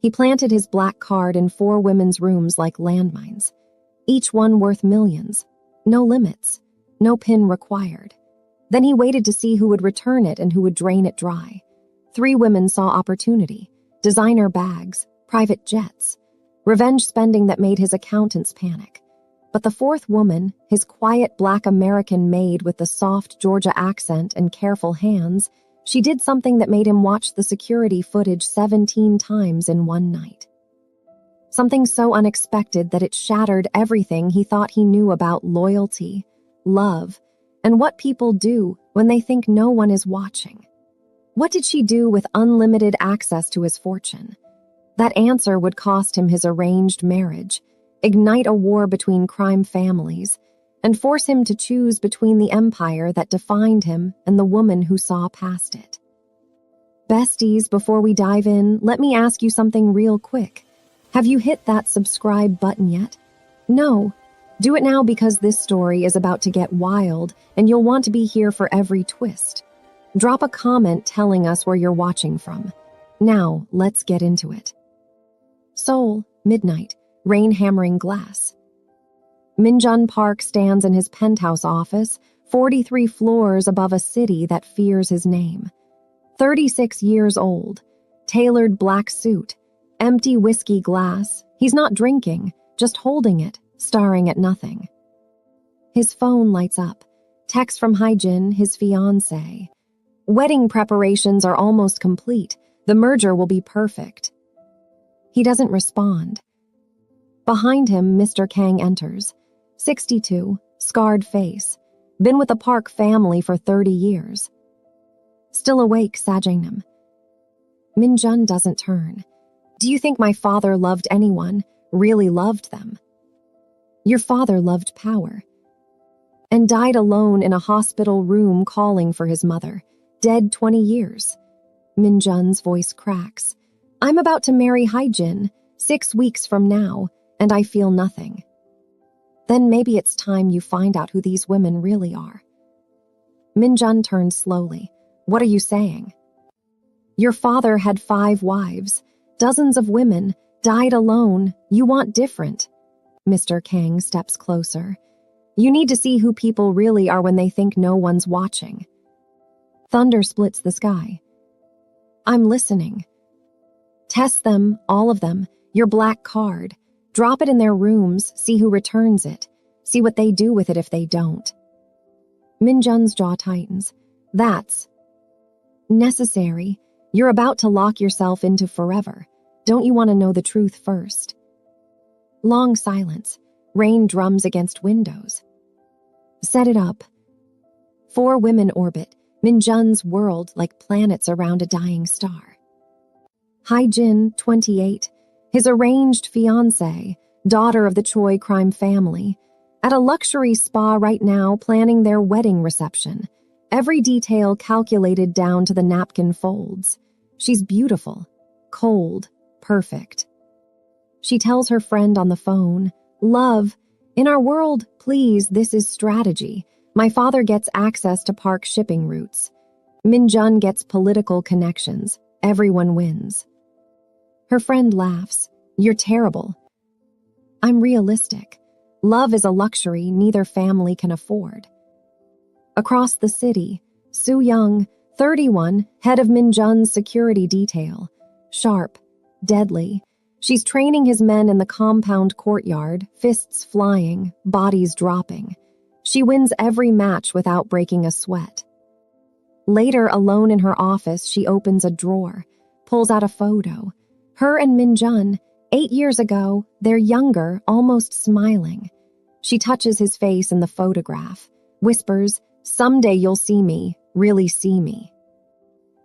He planted his black card in 4 women's rooms like landmines, each one worth millions. No limits, no pin required. Then he waited to see who would return it and who would drain it dry. 3 women saw opportunity, designer bags, private jets, revenge spending that made his accountants panic. But the 4th woman, his quiet black American maid with the soft Georgia accent and careful hands, she did something that made him watch the security footage 17 times in one night. Something so unexpected that it shattered everything he thought he knew about loyalty, love, and what people do when they think no one is watching. What did she do with unlimited access to his fortune? That answer would cost him his arranged marriage, ignite a war between crime families, and force him to choose between the empire that defined him and the woman who saw past it. Besties, before we dive in, let me ask you something real quick. Have you hit that subscribe button yet? No. Do it now because this story is about to get wild and you'll want to be here for every twist. Drop a comment telling us where you're watching from. Now, let's get into it. Seoul, midnight, rain hammering glass. Minjun Park stands in his penthouse office, 43 floors above a city that fears his name. 36 years old, tailored black suit, empty whiskey glass. He's not drinking, just holding it, staring at nothing. His phone lights up. Text from Haejin, his fiancée. Wedding preparations are almost complete. The merger will be perfect. He doesn't respond. Behind him, Mr. Kang enters. 62, scarred face. Been with the Park family for 30 years. Still awake, Sajangnam. Minjun doesn't turn. Do you think my father loved anyone, really loved them? Your father loved power. And died alone in a hospital room calling for his mother. Dead 20 years. Minjun's voice cracks. I'm about to marry Haejin 6 weeks from now, and I feel nothing. Then maybe it's time you find out who these women really are. Minjun turns slowly. What are you saying? Your father had 5 wives, dozens of women, died alone. You want different. Mr. Kang steps closer. You need to see who people really are when they think no one's watching. Thunder splits the sky. I'm listening. Test them, all of them, your black card. Drop it in their rooms, see who returns it. See what they do with it if they don't. Minjun's jaw tightens. That's necessary. You're about to lock yourself into forever. Don't you want to know the truth first? Long silence. Rain drums against windows. Set it up. 4 women orbit Minjun's world like planets around a dying star. Haejin, 28, his arranged fiancée, daughter of the Choi crime family, at a luxury spa right now planning their wedding reception, every detail calculated down to the napkin folds. She's beautiful, cold, perfect. She tells her friend on the phone, Love, in our world, please, this is strategy. My father gets access to Park shipping routes. Minjun gets political connections. Everyone wins. Her friend laughs. You're terrible. I'm realistic. Love is a luxury neither family can afford. Across the city, Soo Young, 31, head of Minjun's security detail. Sharp, deadly. She's training his men in the compound courtyard, fists flying, bodies dropping. She wins every match without breaking a sweat. Later, alone in her office, she opens a drawer, pulls out a photo. Her and Minjun, 8 years ago, they're younger, almost smiling. She touches his face in the photograph, whispers, Someday you'll see me, really see me.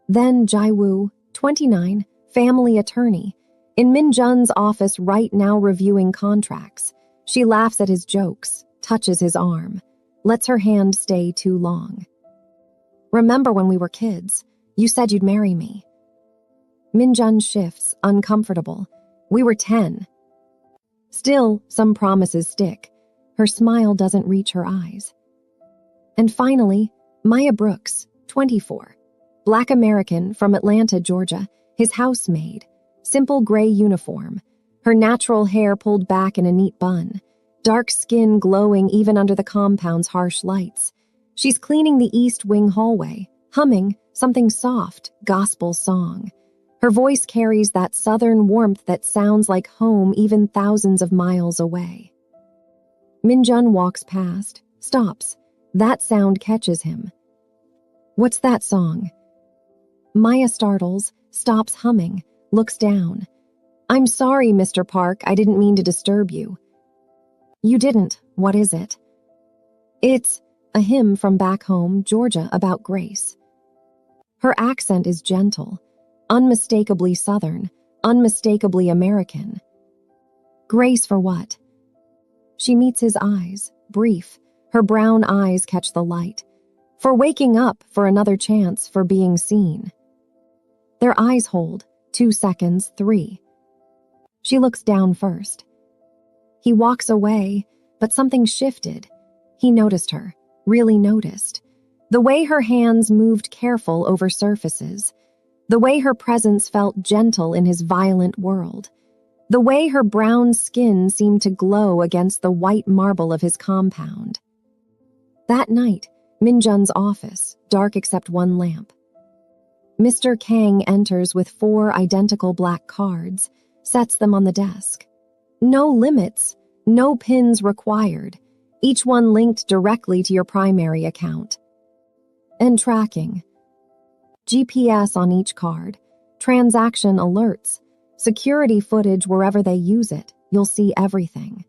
Then Jaiwoo, 29, family attorney, in Minjun's office right now reviewing contracts. She laughs at his jokes, touches his arm, lets her hand stay too long. Remember when we were kids? You said you'd marry me. Minjun shifts, uncomfortable. We were 10. Still, some promises stick. Her smile doesn't reach her eyes. And finally, Maya Brooks, 24. Black American from Atlanta, Georgia, his housemaid. Simple gray uniform, her natural hair pulled back in a neat bun, dark skin glowing even under the compound's harsh lights. She's cleaning the East Wing hallway, humming something soft, gospel song. Her voice carries that southern warmth that sounds like home even thousands of miles away. Minjun walks past, stops. That sound catches him. What's that song? Maya startles, stops humming, looks down. I'm sorry, Mr. Park, I didn't mean to disturb you. You didn't. What is it? It's a hymn from back home, Georgia, about grace. Her accent is gentle, unmistakably Southern, unmistakably American. Grace for what? She meets his eyes, brief. Her brown eyes catch the light. For waking up, for another chance, for being seen. Their eyes hold, 2 seconds, 3. She looks down first. He walks away, but something shifted. He noticed her, really noticed. The way her hands moved careful over surfaces. The way her presence felt gentle in his violent world. The way her brown skin seemed to glow against the white marble of his compound. That night, Minjun's office, dark except one lamp. Mr. Kang enters with 4 identical black cards, sets them on the desk. No limits, no pins required, each one linked directly to your primary account. And tracking. GPS on each card, transaction alerts, security footage wherever they use it, you'll see everything.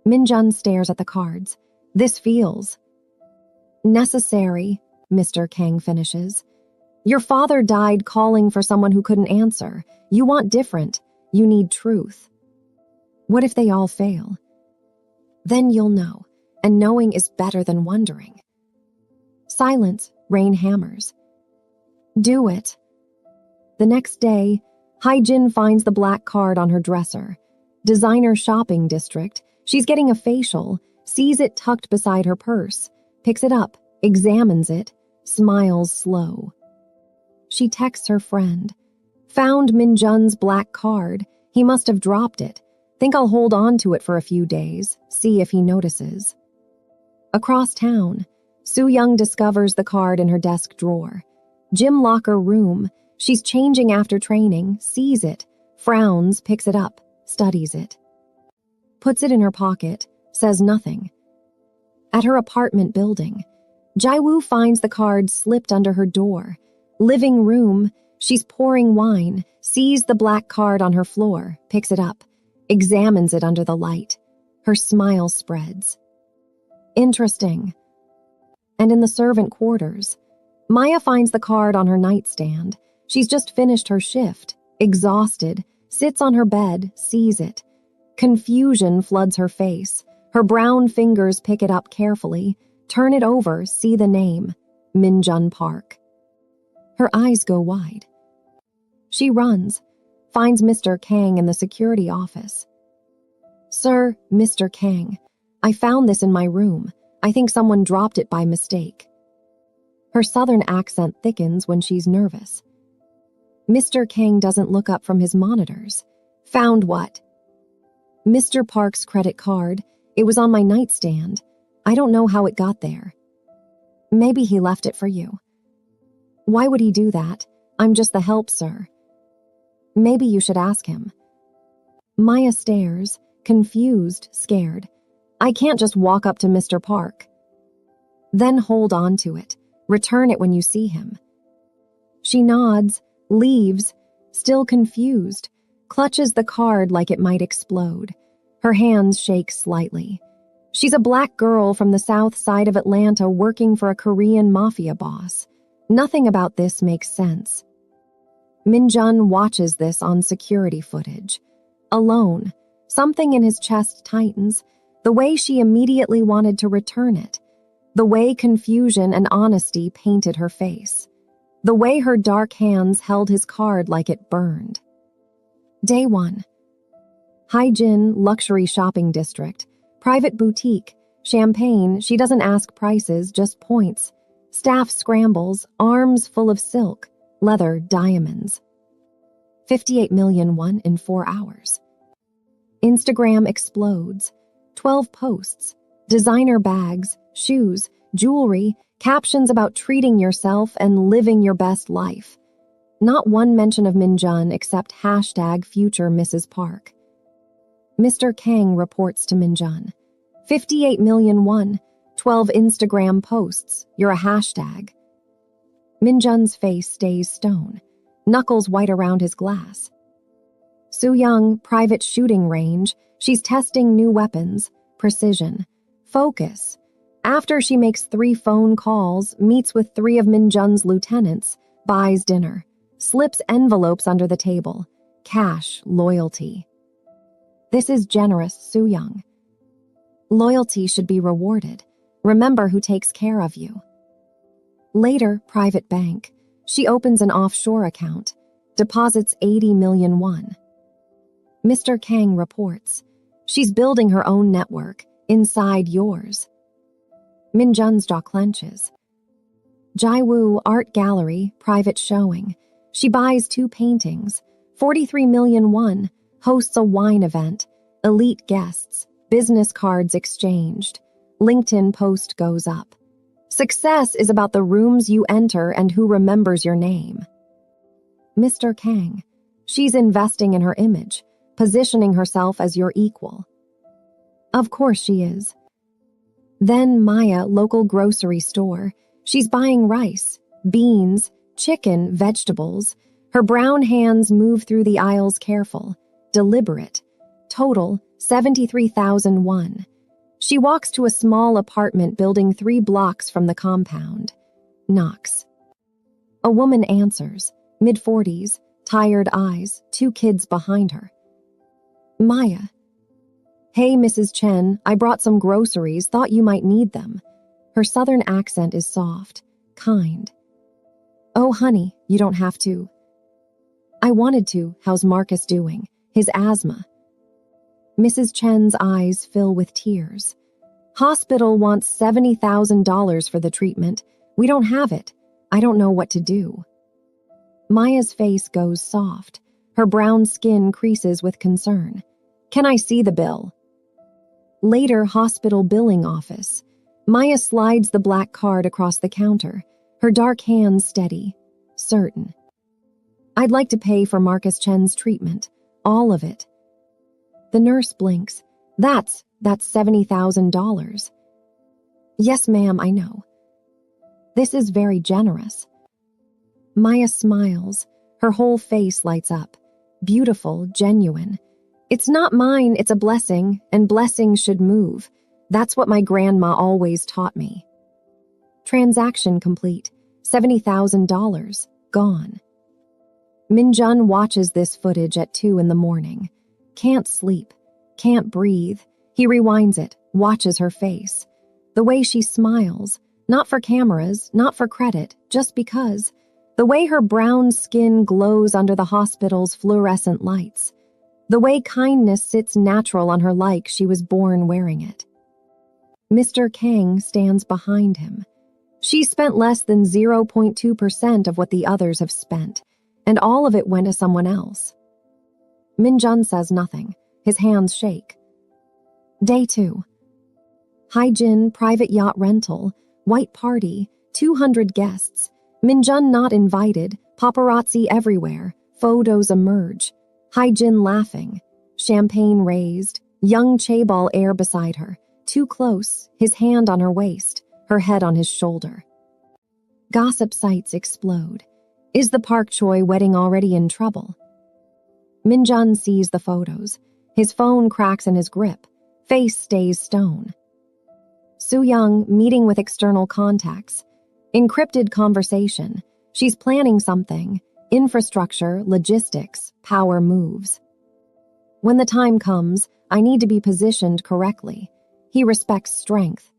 Minjun stares at the cards. This feels necessary, Mr. Kang finishes. Your father died calling for someone who couldn't answer. You want different. You need truth. What if they all fail? Then you'll know, and knowing is better than wondering. Silence, rain hammers. Do it. The next day, Haijin finds the black card on her dresser. Designer shopping district. She's getting a facial, sees it tucked beside her purse, picks it up, examines it, smiles slow. She texts her friend. Found Minjun's black card. He must have dropped it. Think I'll hold on to it for a few days, see if he notices. Across town, Soo Young discovers the card in her desk drawer. Gym locker room. She's changing after training, sees it, frowns, picks it up, studies it. Puts it in her pocket, says nothing. At her apartment building, Jaiwoo finds the card slipped under her door. Living room, she's pouring wine, sees the black card on her floor, picks it up, examines it under the light. Her smile spreads. Interesting. And in the servant quarters, Maya finds the card on her nightstand. She's just finished her shift, exhausted, sits on her bed, sees it. Confusion floods her face. Her brown fingers pick it up carefully, turn it over, see the name, Minjun Park. Her eyes go wide. She runs, finds Mr. Kang in the security office. Sir, Mr. Kang, I found this in my room. I think someone dropped it by mistake. Her southern accent thickens when she's nervous. Mr. Kang doesn't look up from his monitors. Found what? Mr. Park's credit card. It was on my nightstand. I don't know how it got there. Maybe he left it for you. Why would he do that? I'm just the help, sir. Maybe you should ask him. Maya stares, confused, scared. I can't just walk up to Mr. Park. Then hold on to it. Return it when you see him. She nods, leaves, still confused, clutches the card like it might explode. Her hands shake slightly. She's a black girl from the south side of Atlanta working for a Korean Mafia boss. Nothing about this makes sense. Minjun watches this on security footage. Alone, something in his chest tightens, the way she immediately wanted to return it, the way confusion and honesty painted her face, the way her dark hands held his card like it burned. Day 1. Haijin Luxury Shopping District, private boutique, champagne, she doesn't ask prices, just points. Staff scrambles, arms full of silk, leather, diamonds. 58 million won in 4 hours. Instagram explodes. 12 posts. Designer bags, shoes, jewelry, captions about treating yourself and living your best life. Not one mention of Minjun except hashtag future Mrs. Park. Mr. Kang reports to Minjun. 58 million won, 12 Instagram posts, you're a hashtag. Minjun's face stays stone, knuckles white around his glass. Soo-young, private shooting range, she's testing new weapons, precision, focus. After she makes 3 phone calls, meets with 3 of Minjun's lieutenants, buys dinner, slips envelopes under the table, cash, loyalty. This is generous Soo-young. Loyalty should be rewarded. Remember who takes care of you. Later, private bank. She opens an offshore account, deposits 80 million won. Mr. Kang reports. She's building her own network, inside yours. Minjun's jaw clenches. Jaiwoo Art Gallery, private showing. She buys 2 paintings, 43 million won, hosts a wine event, elite guests, business cards exchanged. LinkedIn post goes up. Success is about the rooms you enter and who remembers your name. Mr. Kang. She's investing in her image, positioning herself as your equal. Of course she is. Then Maya, local grocery store. She's buying rice, beans, chicken, vegetables. Her brown hands move through the aisles careful, deliberate. Total, 73,000 won. She walks to a small apartment building 3 blocks from the compound. Knocks. A woman answers, mid-40s, tired eyes, 2 kids behind her. Maya. Hey, Mrs. Chen, I brought some groceries, thought you might need them. Her southern accent is soft, kind. Oh, honey, you don't have to. I wanted to. How's Marcus doing? His asthma. Mrs. Chen's eyes fill with tears. Hospital wants $70,000 for the treatment. We don't have it. I don't know what to do. Maya's face goes soft. Her brown skin creases with concern. Can I see the bill? Later, hospital billing office. Maya slides the black card across the counter, her dark hands steady, certain. I'd like to pay for Marcus Chen's treatment, all of it. The nurse blinks. That's $70,000. Yes, ma'am, I know. This is very generous. Maya smiles. Her whole face lights up. Beautiful, genuine. It's not mine, it's a blessing, and blessings should move. That's what my grandma always taught me. Transaction complete. $70,000. Gone. Minjun watches this footage at 2 a.m. Can't sleep. Can't breathe. He rewinds it, watches her face. The way she smiles. Not for cameras, not for credit, just because. The way her brown skin glows under the hospital's fluorescent lights. The way kindness sits natural on her like she was born wearing it. Mr. Kang stands behind him. She spent less than 0.2% of what the others have spent, and all of it went to someone else. Minjun says nothing. His hands shake. Day 2. Haijin private yacht rental, white party, 200 guests. Minjun not invited, paparazzi everywhere, photos emerge. Haijin laughing, champagne raised, young Chaebol air beside her, too close, his hand on her waist, her head on his shoulder. Gossip sites explode. Is the Park Choi wedding already in trouble? Minjun sees the photos. His phone cracks in his grip. Face stays stone. Soo-young meeting with external contacts. Encrypted conversation. She's planning something. Infrastructure, logistics, power moves. When the time comes, I need to be positioned correctly. He respects strength.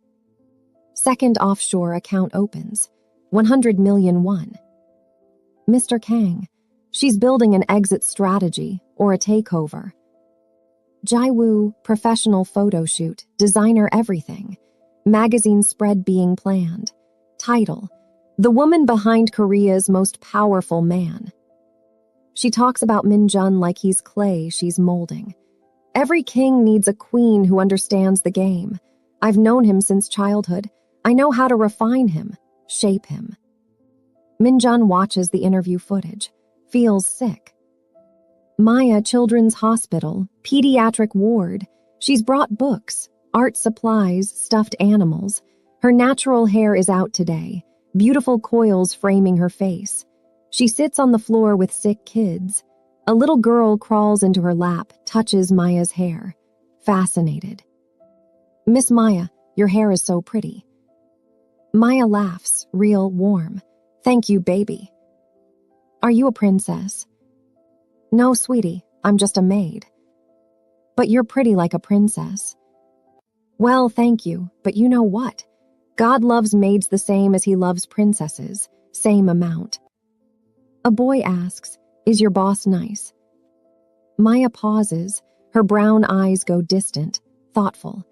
Second offshore account opens. 100 million won. Mr. Kang. She's building an exit strategy or a takeover. Jaiwoo, professional photo shoot, designer everything. Magazine spread being planned. Title, The Woman Behind Korea's Most Powerful Man. She talks about Minjun like he's clay she's molding. Every king needs a queen who understands the game. I've known him since childhood. I know how to refine him, shape him. Minjun watches the interview footage, feels sick. Maya Children's Hospital, pediatric ward. She's brought books, art supplies, stuffed animals. Her natural hair is out today, beautiful coils framing her face. She sits on the floor with sick kids. A little girl crawls into her lap, touches Maya's hair. Fascinated. "Miss Maya, your hair is so pretty." Maya laughs, real warm. "Thank you, baby." "Are you a princess?" "No, sweetie, I'm just a maid." "But you're pretty like a princess." "Well, thank you, but you know what? God loves maids the same as he loves princesses, same amount." A boy asks, "Is your boss nice?" Maya pauses, her brown eyes go distant, thoughtful.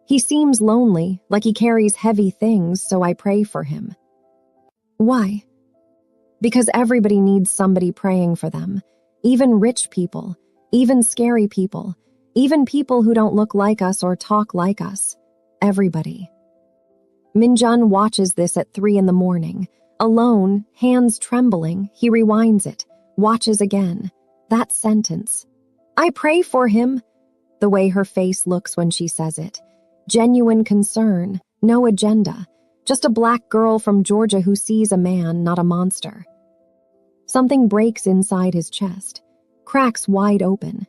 "He seems lonely, like he carries heavy things, so I pray for him." "Why?" "Because everybody needs somebody praying for them. Even rich people, even scary people, even people who don't look like us or talk like us. Everybody." Minjun watches this at 3 a.m. Alone, hands trembling, he rewinds it, watches again. That sentence. "I pray for him." The way her face looks when she says it. Genuine concern, no agenda. Just a black girl from Georgia who sees a man, not a monster. Something breaks inside his chest, cracks wide open.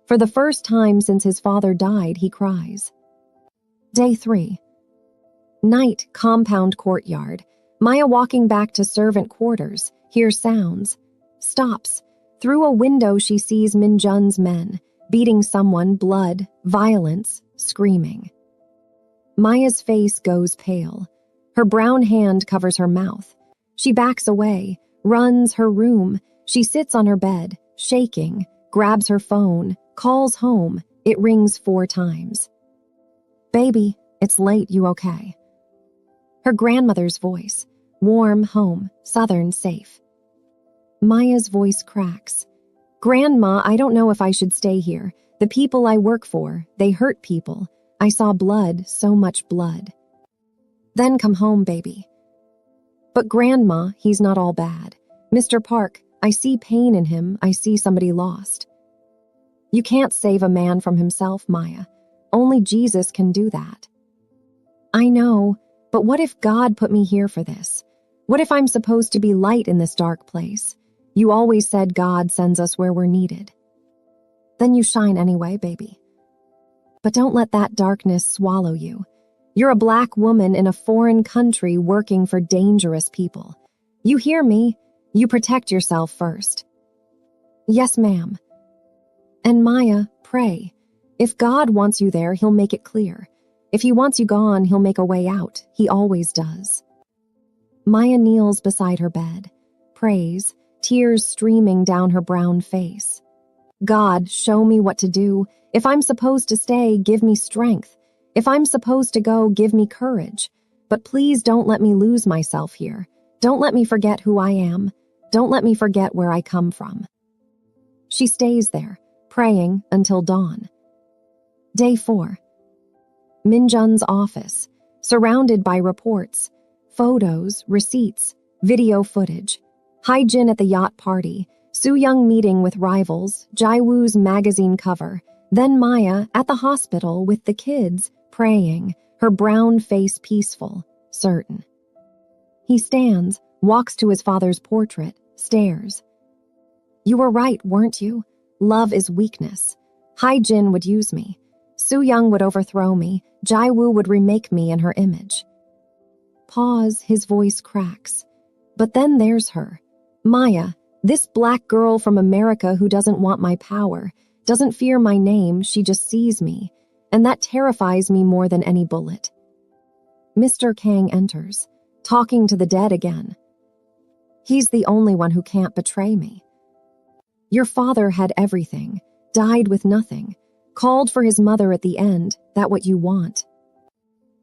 For the first time since his father died, he cries. Day 3. Night, compound courtyard. Maya walking back to servant quarters, hears sounds. Stops. Through a window she sees Minjun's men, beating someone, blood, violence, screaming. Maya's face goes pale. Her brown hand covers her mouth. She backs away, runs her room. She sits on her bed, shaking, grabs her phone, calls home. It rings 4 times. "Baby, it's late, you okay?" Her grandmother's voice, warm, home, southern, safe. Maya's voice cracks. "Grandma, I don't know if I should stay here. The people I work for, they hurt people. I saw blood, so much blood." "Then come home, baby." "But Grandma, he's not all bad. Mr. Park, I see pain in him. I see somebody lost." "You can't save a man from himself, Maya. Only Jesus can do that." "I know, but what if God put me here for this? What if I'm supposed to be light in this dark place? You always said God sends us where we're needed." "Then you shine anyway, baby. But don't let that darkness swallow you. You're a black woman in a foreign country working for dangerous people. You hear me? You protect yourself first." "Yes, ma'am." "And Maya, pray. If God wants you there, he'll make it clear. If he wants you gone, he'll make a way out. He always does." Maya kneels beside her bed, prays, tears streaming down her brown face. "God, show me what to do. If I'm supposed to stay, give me strength. If I'm supposed to go, give me courage. But please don't let me lose myself here. Don't let me forget who I am. Don't let me forget where I come from." She stays there, praying until dawn. Day 4. Minjun's office, surrounded by reports, photos, receipts, video footage. Haijin at the yacht party, Soo-young meeting with rivals, Jaiwoo's magazine cover, then Maya at the hospital with the kids, praying, her brown face peaceful, certain. He stands, walks to his father's portrait, stares. "You were right, weren't you? Love is weakness. Haijin would use me. Soo-young would overthrow me. Jaiwoo would remake me in her image." Pause, his voice cracks. But then there's her. Maya, this black girl from America who doesn't want my power, doesn't fear my name, she just sees me. And that terrifies me more than any bullet. Mr. Kang enters, talking to the dead again. "He's the only one who can't betray me. Your father had everything, died with nothing, called for his mother at the end, that what you want.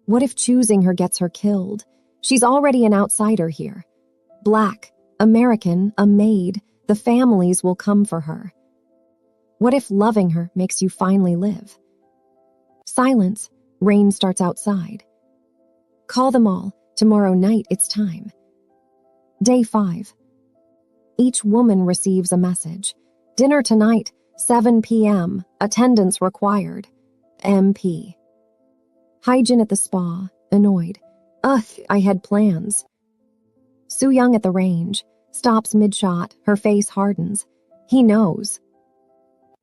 What if choosing her gets her killed? She's already an outsider here. Black, American, a maid, The families will come for her. What if loving her makes you finally live? Silence. Rain starts outside. Call them all. Tomorrow night it's time. Day 5. Each woman receives a message. Dinner tonight, 7 p.m. Attendance required. MP. Hyjin at the spa, annoyed. Ugh, I had plans. Soo-young at the range, stops mid-shot, her face hardens. He knows.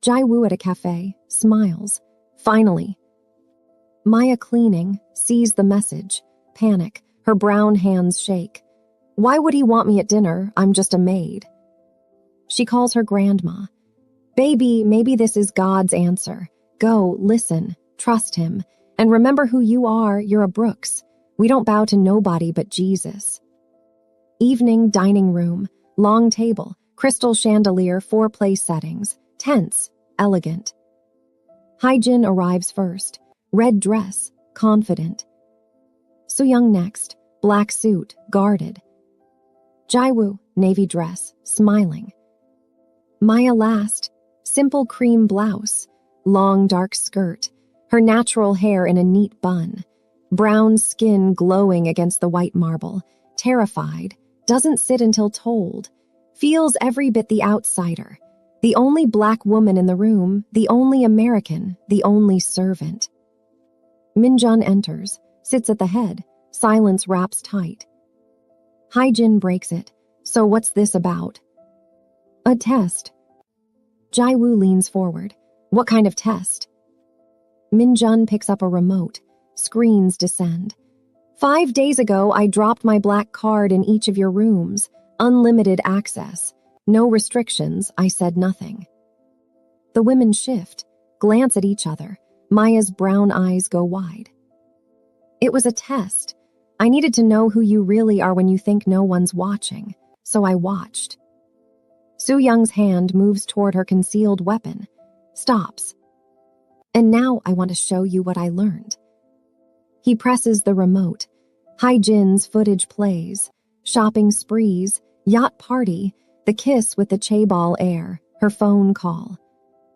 Jae-woo at a cafe, smiles. Finally. Maya cleaning, sees the message. Panic, her brown hands shake. Why would he want me at dinner? I'm just a maid. She calls her grandma. Baby, maybe this is God's answer. Go, listen, trust him. And remember who you are, you're a Brooks. We don't bow to nobody but Jesus. Evening dining room, long table, crystal chandelier, 4 place settings, tense, elegant. Hyjin arrives first, red dress, confident. Soo-young next, black suit, guarded. Jae-woo, navy dress, smiling. Maya last, simple cream blouse, long dark skirt, her natural hair in a neat bun, brown skin glowing against the white marble, terrified, doesn't sit until told, feels every bit the outsider, the only black woman in the room, the only American, the only servant. Minjun enters, sits at the head, silence wraps tight. Hyjin breaks it. So what's this about? A test. Jae-woo leans forward. What kind of test? Minjun picks up a remote. Screens descend. 5 days ago, I dropped my black card in each of your rooms. Unlimited access. No restrictions. I said nothing. The women shift, glance at each other. Maya's brown eyes go wide. It was a test. I needed to know who you really are when you think no one's watching, so I watched. Soo-young's hand moves toward her concealed weapon, stops. And now I want to show you what I learned. He presses the remote. Hyjin's footage plays, shopping sprees, yacht party, the kiss with the chaebol air, her phone call.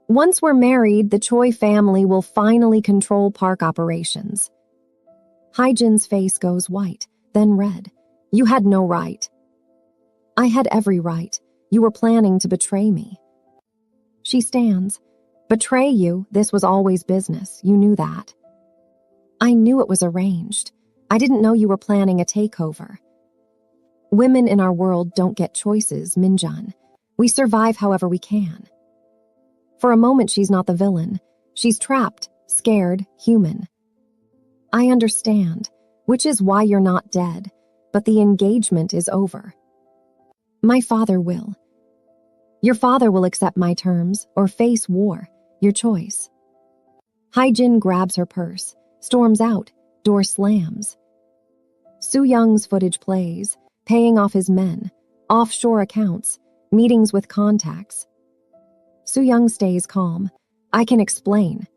Once we're married, the Choi family will finally control park operations. Hyjin's face goes white, then red. You had no right. I had every right. You were planning to betray me. She stands. Betray you? This was always business. You knew that. I knew it was arranged. I didn't know you were planning a takeover. Women in our world don't get choices, Minjun. We survive however we can. For a moment, she's not the villain. She's trapped, scared, human. I understand, which is why you're not dead, but the engagement is over. My father will. Your father will accept my terms or face war, your choice. Hyjin grabs her purse, storms out, door slams. Soo-young's footage plays, paying off his men, offshore accounts, meetings with contacts. Soo-young stays calm. I can explain.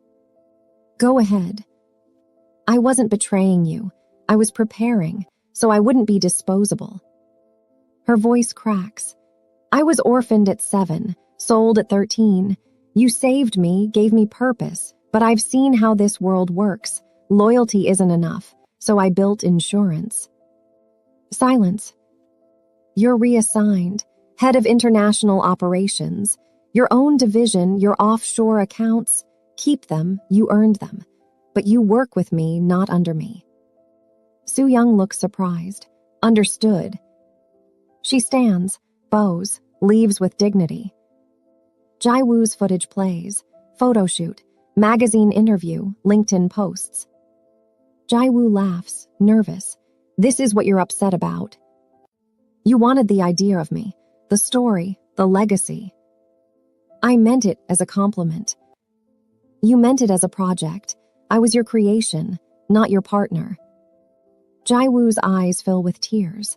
Go ahead. I wasn't betraying you. I was preparing, so I wouldn't be disposable. Her voice cracks. I was orphaned at 7, sold at 13. You saved me, gave me purpose, but I've seen how this world works. Loyalty isn't enough, so I built insurance. Silence. You're reassigned, head of international operations. Your own division, your offshore accounts. Keep them, you earned them. But you work with me, not under me. Soo-young looks surprised. Understood. She stands, bows, leaves with dignity. Jae-woo's footage plays. Photo shoot, magazine interview, LinkedIn posts. Jae-woo laughs, nervous. This is what you're upset about. You wanted the idea of me, the story, the legacy. I meant it as a compliment. You meant it as a project. I was your creation, not your partner. Jae-woo's eyes fill with tears.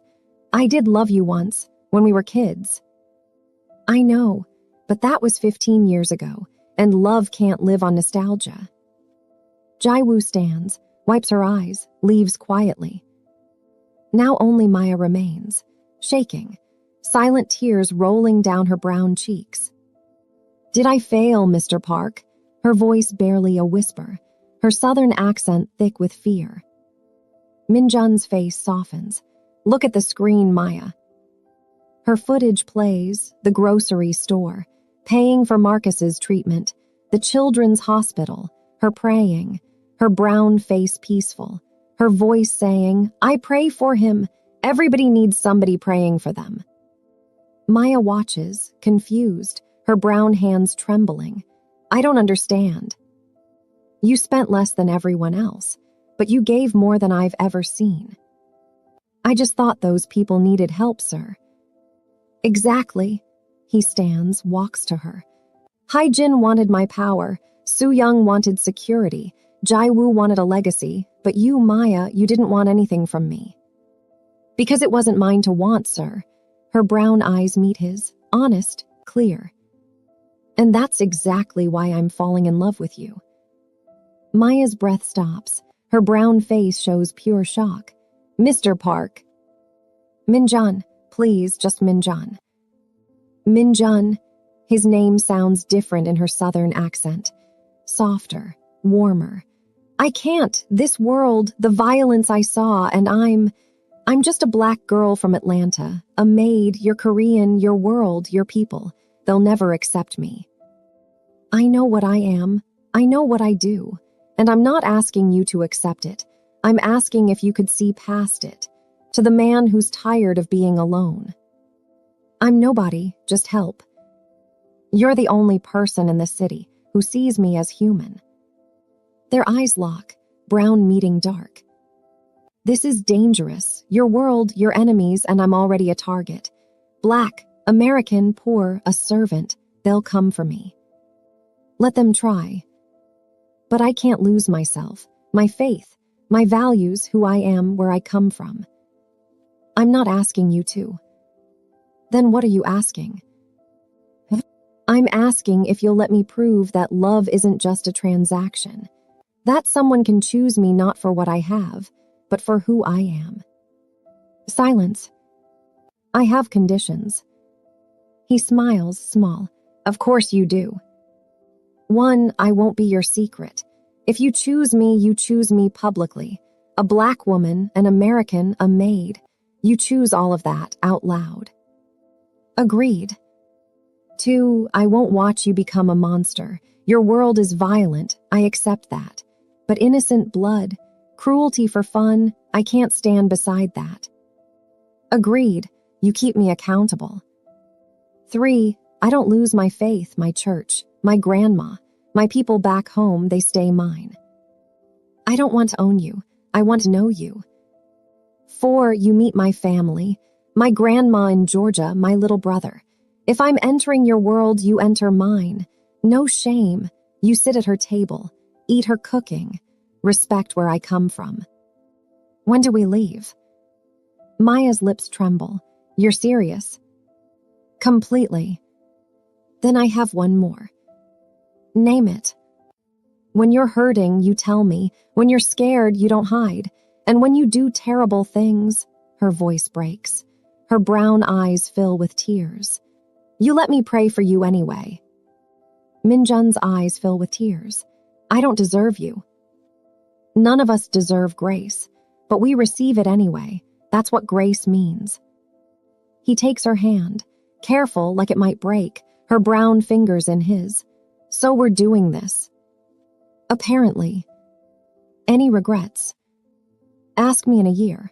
I did love you once, when we were kids. I know, but that was 15 years ago, and love can't live on nostalgia. Jae-woo stands, wipes her eyes, leaves quietly. Now only Maya remains, shaking. silent tears rolling down her brown cheeks. "Did I fail, Mr. Park?" Her voice barely a whisper, her southern accent thick with fear. Minjun's face softens. "Look at the screen, Maya." Her footage plays, the grocery store, paying for Marcus's treatment, the children's hospital, her praying, her brown face peaceful, her voice saying, "I pray for him. Everybody needs somebody praying for them." Maya watches, confused, her brown hands trembling. "I don't understand." "You spent less than everyone else, but you gave more than I've ever seen." "I just thought those people needed help, sir." "Exactly." He stands, walks to her. "Hai-jin wanted my power, Su-young wanted security, Jai-woo wanted a legacy, but you, Maya, you didn't want anything from me." "Because it wasn't mine to want, sir." Her brown eyes meet his, honest, clear. "And that's exactly why I'm falling in love with you." Maya's breath stops. Her brown face shows pure shock. "Mr. Park." "Minjun, please, just Minjun." "Minjun." His name sounds different in her southern accent. Softer, warmer. "I can't. This world, the violence I saw, and I'm just a black girl from Atlanta, a maid, your Korean, your world, your people. They'll never accept me." "I know what I am. I know what I do. And I'm not asking you to accept it. I'm asking if you could see past it. To the man who's tired of being alone. I'm nobody, just help. You're the only person in the city who sees me as human." Their eyes lock, brown meeting dark. "This is dangerous. Your world, your enemies, and I'm already a target. Black, American, poor, a servant. They'll come for me. Let them try. But I can't lose myself, my faith, my values, who I am, where I come from." "I'm not asking you to." "Then what are you asking?" "I'm asking if you'll let me prove that love isn't just a transaction. That someone can choose me not for what I have, but for who I am." Silence. "I have conditions." He smiles, small. "Of course you do. One, I won't be your secret. If you choose me publicly. A black woman, an American, a maid. You choose all of that out loud." "Agreed." Two, I won't watch you become a monster. Your world is violent, I accept that. But innocent blood, cruelty for fun, I can't stand beside that. Agreed, you keep me accountable. Three, I don't lose my faith, my church, my grandma, my people back home, they stay mine. I don't want to own you, I want to know you. Four, you meet my family, my grandma in Georgia, my little brother. If I'm entering your world, you enter mine. No shame. You sit at her table, eat her cooking, respect where I come from. When do we leave? Maya's lips tremble. You're serious? Completely. Then I have one more. Name it. When you're hurting, you tell me. When you're scared, you don't hide. And when you do terrible things, her voice breaks. Her brown eyes fill with tears. You let me pray for you anyway. Minjun's eyes fill with tears. I don't deserve you. None of us deserve grace, but we receive it anyway. That's what grace means. He takes her hand, careful like it might break, her brown fingers in his. So we're doing this. Apparently. Any regrets? Ask me in a year.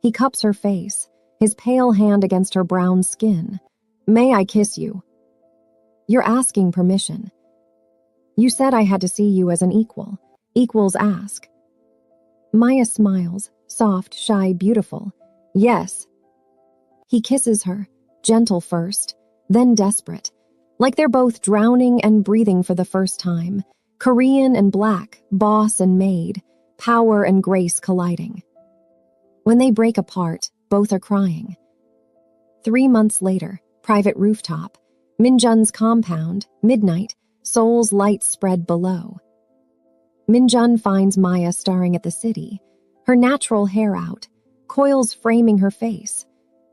He cups her face, his pale hand against her brown skin. May I kiss you? You're asking permission. You said I had to see you as an equal. Equals ask. Maya smiles, soft, shy, beautiful. Yes. He kisses her, gentle first, then desperate, like they're both drowning and breathing for the first time. Korean and black, boss and maid, power and grace colliding. When they break apart, both are crying. 3 months later, private rooftop, Minjun's compound, midnight, Seoul's lights spread below. Minjun finds Maya staring at the city, her natural hair out, coils framing her face.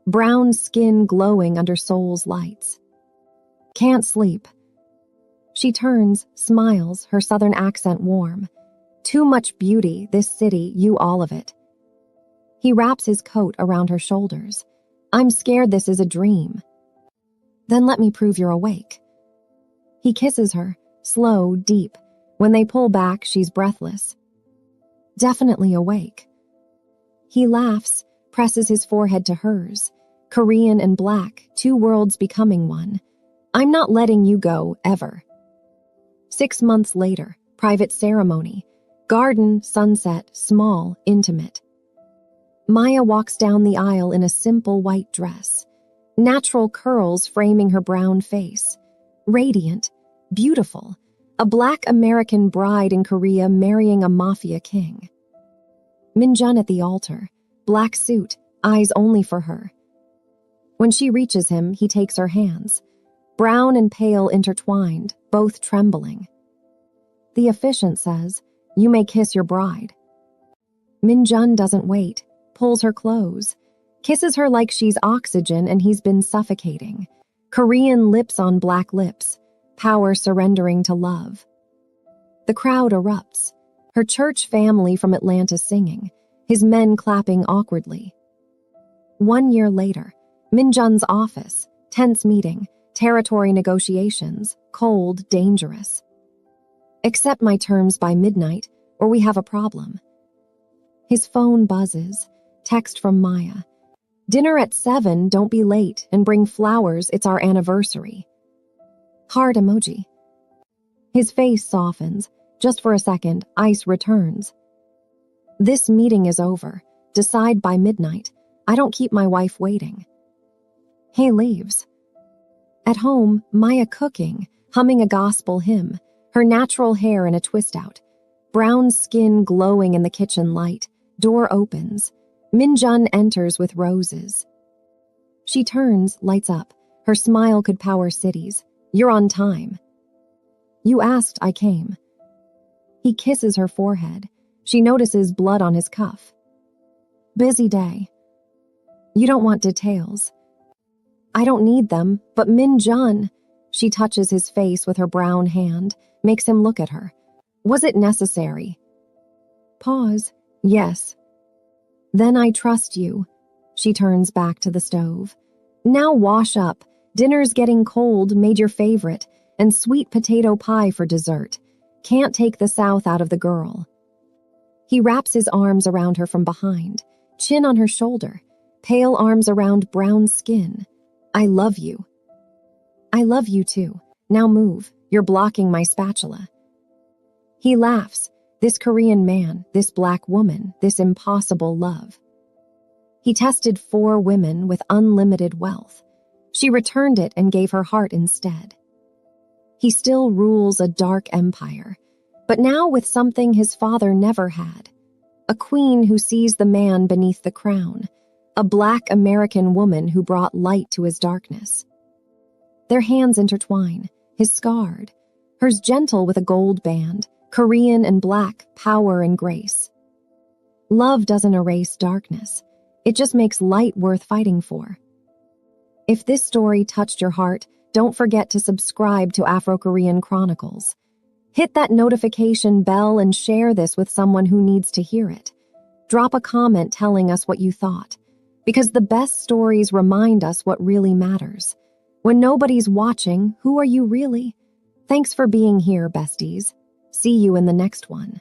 brown skin glowing under Seoul's lights. Can't sleep. She turns, smiles, her southern accent warm. Too much beauty, this city, you all of it. He wraps his coat around her shoulders. I'm scared this is a dream. Then let me prove you're awake. He kisses her, slow, deep. When they pull back, she's breathless. Definitely awake. He laughs, presses his forehead to hers. Korean and black, two worlds becoming one. I'm not letting you go, ever. 6 months later, private ceremony. Garden, sunset, small, intimate. Maya walks down the aisle in a simple white dress. Natural curls framing her brown face. Radiant, beautiful. A black American bride in Korea marrying a Mafia king. Minjun at the altar. Black suit, eyes only for her. When she reaches him, he takes her hands. Brown and pale intertwined, both trembling. The officiant says, "You may kiss your bride." Minjun doesn't wait, pulls her close, kisses her like she's oxygen and he's been suffocating. Korean lips on black lips, power surrendering to love. The crowd erupts, her church family from Atlanta singing, his men clapping awkwardly. 1 year later, Minjun's office, tense meeting, territory negotiations, cold, dangerous. Accept my terms by midnight, or we have a problem. His phone buzzes, text from Maya. Dinner at 7, don't be late, and bring flowers, it's our anniversary. Heart emoji. His face softens. Just for a second, ice returns. This meeting is over. Decide by midnight. I don't keep my wife waiting. He leaves. At home, Maya cooking, humming a gospel hymn, her natural hair in a twist out. Brown skin glowing in the kitchen light. Door opens. Minjun enters with roses. She turns, lights up. Her smile could power cities. You're on time. You asked, I came. He kisses her forehead. She notices blood on his cuff. Busy day. You don't want details. I don't need them, but Minjun. She touches his face with her brown hand, makes him look at her. Was it necessary? Pause. Yes. Then I trust you. She turns back to the stove. Now wash up. Dinner's getting cold, made your favorite, and sweet potato pie for dessert. Can't take the South out of the girl. He wraps his arms around her from behind, chin on her shoulder, pale arms around brown skin. I love you. I love you too. Now move. You're blocking my spatula. He laughs. This Korean man, this black woman, this impossible love. He tested 4 women with unlimited wealth. She returned it and gave her heart instead. He still rules a dark empire, but now with something his father never had. A queen who sees the man beneath the crown. A black American woman who brought light to his darkness. Their hands intertwine, his scarred, hers gentle with a gold band, Korean and black, power and grace. Love doesn't erase darkness. It just makes light worth fighting for. If this story touched your heart, don't forget to subscribe to Afro-Korean Chronicles. Hit that notification bell and share this with someone who needs to hear it. Drop a comment telling us what you thought, because the best stories remind us what really matters. When nobody's watching, who are you really? Thanks for being here, besties. See you in the next one.